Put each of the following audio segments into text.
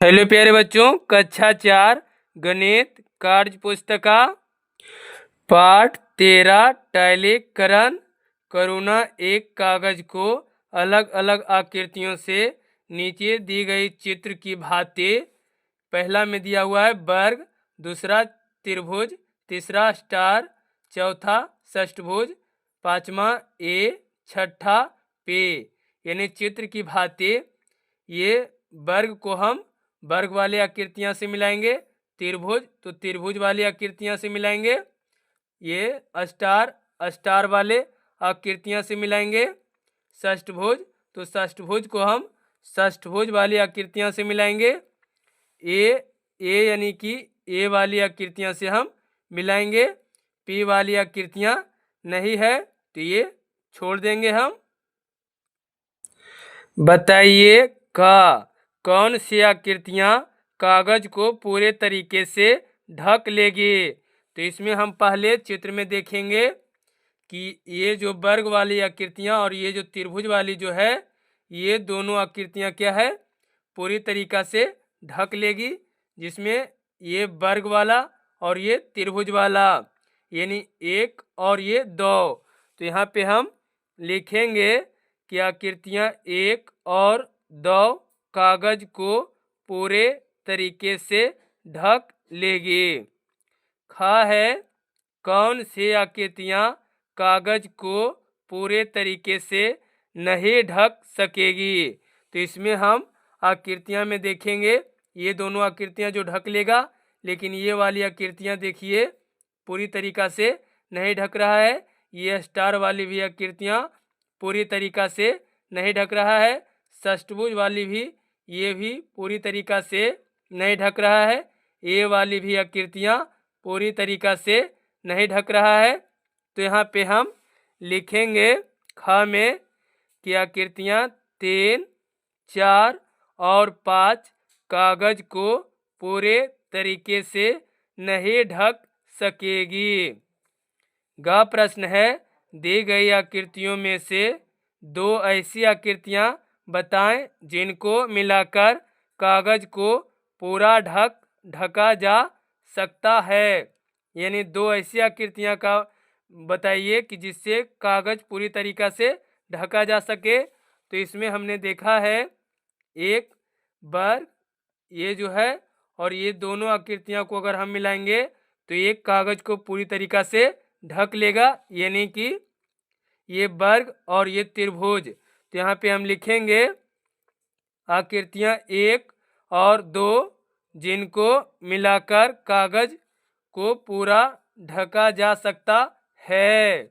Hello प्यारे बच्चों, कक्षा 4 गणित कार्य पुस्तिका पाठ 13 टैलीकरण करुणा। एक कागज को अलग अलग आकृतियों से नीचे दी गई चित्र की भांति पहला में दिया हुआ है वर्ग, दूसरा त्रिभुज, तीसरा स्टार, चौथा षष्ठभुज, पांचवा ए, छठा पे। यानी चित्र की भांति ये वर्ग को हम वर्ग वाले आकृतियां से मिलाएंगे, त्रिभुज तो त्रिभुज वाली आकृतियां से मिलाएंगे, ये स्टार वाले आकृतियां से मिलाएंगे, षष्ठभुज तो षष्ठभुज को हम षष्ठभुज वाली आकृतियां से मिलाएंगे, ए यानी कि ए वाली आकृतियां से हम मिलाएंगे, पी वाली आकृतियां नहीं है तो ये छोड़ देंगे हम। बताइए कौन सी आकृतियां कागज को पूरे तरीके से ढक लेगी। तो इसमें हम पहले चित्र में देखेंगे कि ये जो वर्ग वाली आकृतियां और ये जो त्रिभुज वाली जो है, ये दोनों आकृतियां क्या है, पूरी तरीका से ढक लेगी। जिसमें ये वर्ग वाला और ये त्रिभुज वाला यानी 1 और ये 2। तो यहाँ पे हम लिखेंगे कि आकृतियां 1 और 2 कागज को पूरे तरीके से ढक लेगी। है कौन सी आकृतियां कागज को पूरे तरीके से नहीं ढक सकेगी। तो इसमें हम आकृतियां में देखेंगे ये दोनों आकृतियां जो ढक लेगा, लेकिन ये वाली आकृतियां देखिए पूरी तरीका से नहीं ढक रहा है। ये स्टार वाली भी आकृतियां पूरी तरीका से नहीं ढक रहा है, षष्ठभुज वाली भी ये भी पूरी तरीका से नहीं ढक रहा है, ये वाली भी आकृतियां पूरी तरीका से नहीं ढक रहा है। तो यहाँ पे हम लिखेंगे में कि आकृतियां 3, 4 और 5 कागज को पूरे तरीके से नहीं ढक सकेगी। प्रश्न है दी गई आकृतियों में से 2 ऐसी आकृतियां बताएं जिनको मिलाकर कागज को पूरा ढका जा सकता है। यानी 2 ऐसी आकृतियां का बताइए कि जिससे कागज पूरी तरीका से ढका जा सके। तो इसमें हमने देखा है एक वर्ग ये जो है और ये दोनों आकृतियां को अगर हम मिलाएंगे तो एक कागज को पूरी तरीका से ढक लेगा, यानी कि ये वर्ग और ये त्रिभुज। तो यहाँ पे हम लिखेंगे आकृतियां 1 और 2 जिनको मिलाकर कागज को पूरा ढका जा सकता है।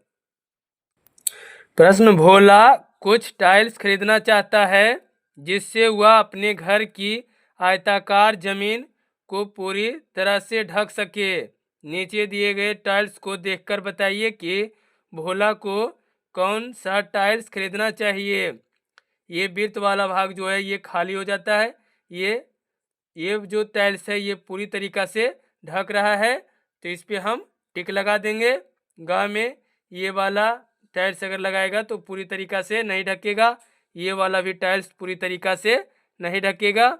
प्रश्न भोला कुछ टाइल्स खरीदना चाहता है जिससे वह अपने घर की आयताकार जमीन को पूरी तरह से ढक सके। नीचे दिए गए टाइल्स को देखकर बताइए कि भोला को कौन सा टाइल्स खरीदना चाहिए। ये वृत्त वाला भाग जो है ये खाली हो जाता है, ये जो टाइल्स है ये पूरी तरीका से ढक रहा है, तो इस पे हम टिक लगा देंगे। में ये वाला टाइल्स अगर लगाएगा तो पूरी तरीका से नहीं ढकेगा, ये वाला भी टाइल्स पूरी तरीका से नहीं ढकेगा।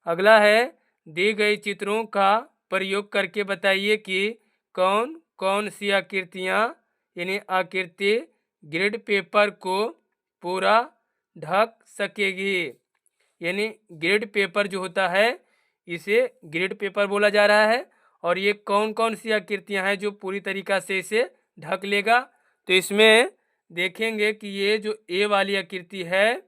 अगला है दी गई चित्रों का प्रयोग करके बताइए कि कौन कौन सी आकृतियाँ यानी आकृति ग्रिड पेपर को पूरा ढक सकेगी। यानी ग्रिड पेपर जो होता है इसे ग्रिड पेपर बोला जा रहा है, और ये कौन कौन सी आकृतियां हैं जो पूरी तरीका से इसे ढक लेगा। तो इसमें देखेंगे कि ये जो ए वाली आकृति है,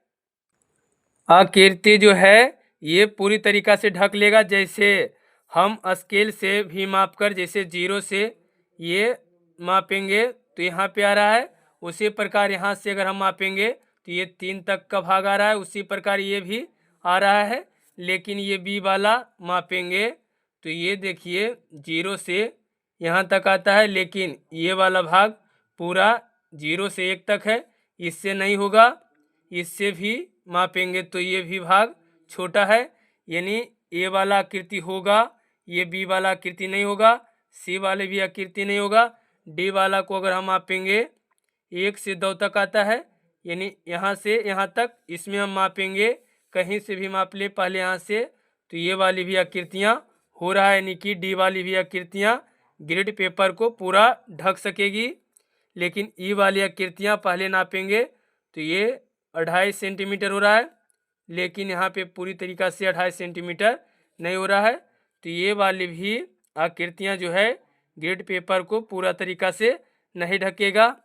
आकृति जो है ये पूरी तरीका से ढक लेगा। जैसे हम स्केल से भी मापकर जैसे 0 से ये मापेंगे तो यहाँ पे आ रहा है, उसी प्रकार यहाँ से अगर हम मापेंगे तो ये 3 तक का भाग आ रहा है, उसी प्रकार ये भी आ रहा है। लेकिन ये बी वाला मापेंगे तो ये देखिए 0 से यहाँ तक आता है, लेकिन ये वाला भाग पूरा 0 से 1 तक है, इससे नहीं होगा। इससे भी मापेंगे तो ये भी भाग छोटा है, यानी ए वाला आकृति होगा, ये बी वाला आकृति नहीं होगा, सी वाले भी आकृति नहीं होगा। डी वाला को अगर हम मापेंगे 1 से 2 तक आता है, यानी यहाँ से यहाँ तक, इसमें हम मापेंगे कहीं से भी माप ले, पहले यहाँ से तो ये वाली भी आकृतियाँ हो रहा है, यानी कि डी वाली भी आकृतियाँ ग्रिड पेपर को पूरा ढक सकेगी। लेकिन ई वाली आकृतियाँ पहले नापेंगे तो ये 2.5 सेंटीमीटर हो रहा है, लेकिन यहाँ पे पूरी तरीक़ा से 2.5 सेंटीमीटर नहीं हो रहा है। तो ये वाली भी आकृतियाँ जो है ग्रिड पेपर को पूरा तरीक़ा से नहीं ढकेगा।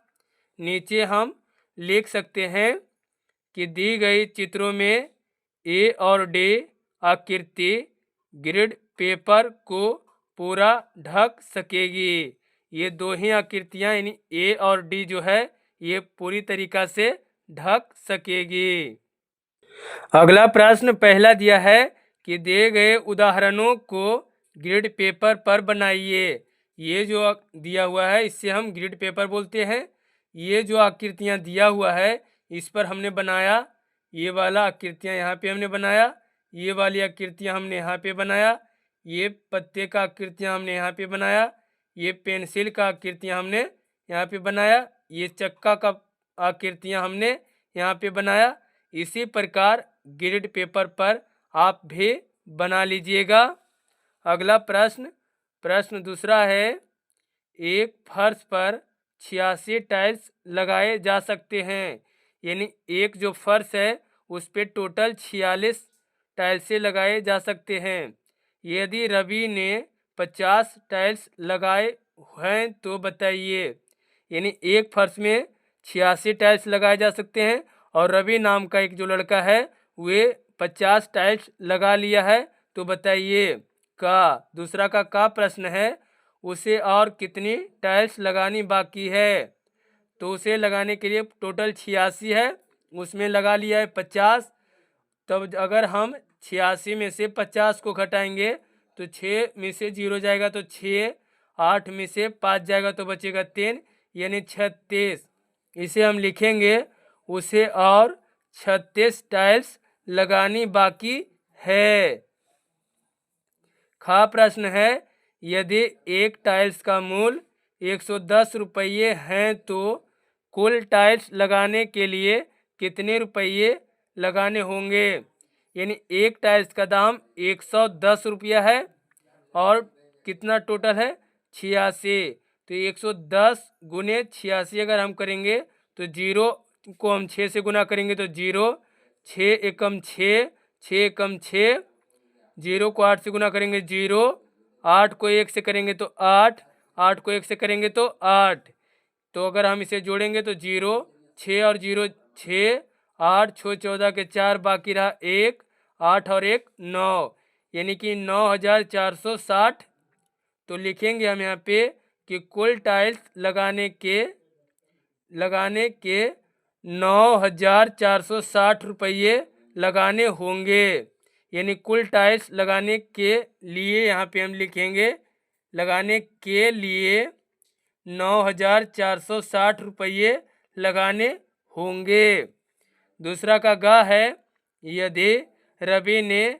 नीचे हम लिख सकते हैं कि दी गई चित्रों में ए और डी आकृति ग्रिड पेपर को पूरा ढक सकेगी। ये दो ही आकृतियाँ यानी ए और डी जो है ये पूरी तरीक़ा से ढक सकेगी। अगला प्रश्न पहला दिया है कि दिए गए उदाहरणों को ग्रिड पेपर पर बनाइए। ये जो दिया हुआ है इससे हम ग्रिड पेपर बोलते हैं। ये जो आकृतियाँ दिया हुआ है इस पर हमने बनाया, ये वाला आकृतियाँ यहाँ पे हमने बनाया, ये वाली आकृतियाँ हमने यहाँ पे बनाया, ये पत्ते का आकृतियाँ हमने यहाँ पे बनाया, ये पेंसिल का आकृतियाँ हमने यहाँ पे बनाया, ये चक्का का आकृतियाँ हमने यहाँ पे बनाया। इसी प्रकार ग्रिड पेपर पर आप भी बना लीजिएगा। अगला प्रश्न दूसरा है, एक फर्श पर 86 टाइल्स लगाए जा सकते हैं। यानी एक जो फर्श है उस पे टोटल 46 टाइल्सें लगाए जा सकते हैं। यदि रवि ने 50 टाइल्स लगाए हैं तो बताइए। यानी एक फर्श में 86 टाइल्स लगाए जा सकते हैं और रवि नाम का एक जो लड़का है वे 50 टाइल्स लगा लिया है, तो बताइए का दूसरा का प्रश्न है उसे और कितनी टाइल्स लगानी बाकी है। तो उसे लगाने के लिए टोटल 86 है, उसमें लगा लिया है 50। तब अगर हम 86 में से 50 को घटाएंगे तो 6 में से 0 जाएगा तो 6, 8 में से 5 जाएगा तो बचेगा 3 यानी 36। इसे हम लिखेंगे उसे और 36 टाइल्स लगानी बाकी है। खा प्रश्न है, यदि एक टाइल्स का मूल्य 110 रुपये हैं तो कुल टाइल्स लगाने के लिए कितने रुपये लगाने होंगे। यानी एक टाइल्स का दाम 110 रुपया है और कितना टोटल है 86। तो 110 गुने 86 अगर हम करेंगे तो 0 को हम 6 से गुना करेंगे तो 0, 6 एकम 6, 6 एकम 6, 0 को 8 से गुना करेंगे 0, 8 को 1 से करेंगे तो 8, 8 को 1 से करेंगे तो 8। तो अगर हम इसे जोड़ेंगे तो 0, 6 और 0 6, 8 6 14 के 4 बाकी रहा 1, 8 और 1 9 यानी कि 9460। तो लिखेंगे हम यहाँ पे कि कुल टाइल्स लगाने के 9460 रुपये लगाने होंगे। यानी कुल टाइल्स लगाने के लिए यहाँ पे हम लिखेंगे लगाने के लिए 9460 रुपये लगाने होंगे। दूसरा का गा है, यदि रवि ने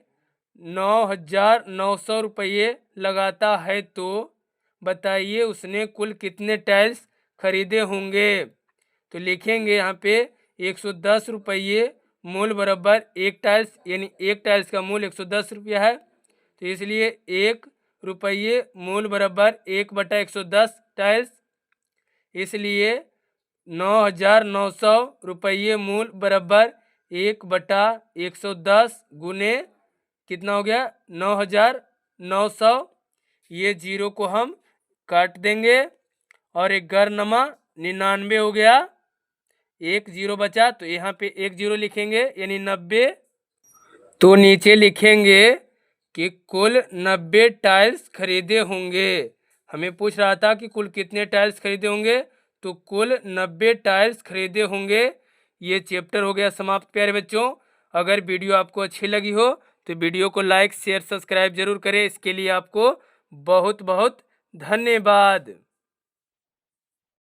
9900 रुपये लगाता है तो बताइए उसने कुल कितने टाइल्स खरीदे होंगे। तो लिखेंगे यहाँ पे 110 रुपये मूल बराबर एक टाइल्स, यानी एक टाइल्स का मूल 110 रुपया है तो इसलिए 1 रुपये मूल बराबर 1/110 टाइल्स। इसलिए 9900 रुपये मूल बराबर 1/110 गुने कितना हो गया 9900। ये 0 को हम काट देंगे और एक गरनमा 99 हो गया, 1 0 बचा तो यहाँ पे 1 0 लिखेंगे यानी 90। तो नीचे लिखेंगे कि कुल 90 टाइल्स खरीदे होंगे। हमें पूछ रहा था कि कुल कितने टाइल्स खरीदे होंगे, तो कुल 90 टाइल्स खरीदे होंगे। ये चैप्टर हो गया समाप्त प्यारे बच्चों। अगर वीडियो आपको अच्छी लगी हो तो वीडियो को लाइक शेयर सब्सक्राइब जरूर करें। इसके लिए आपको बहुत बहुत धन्यवाद।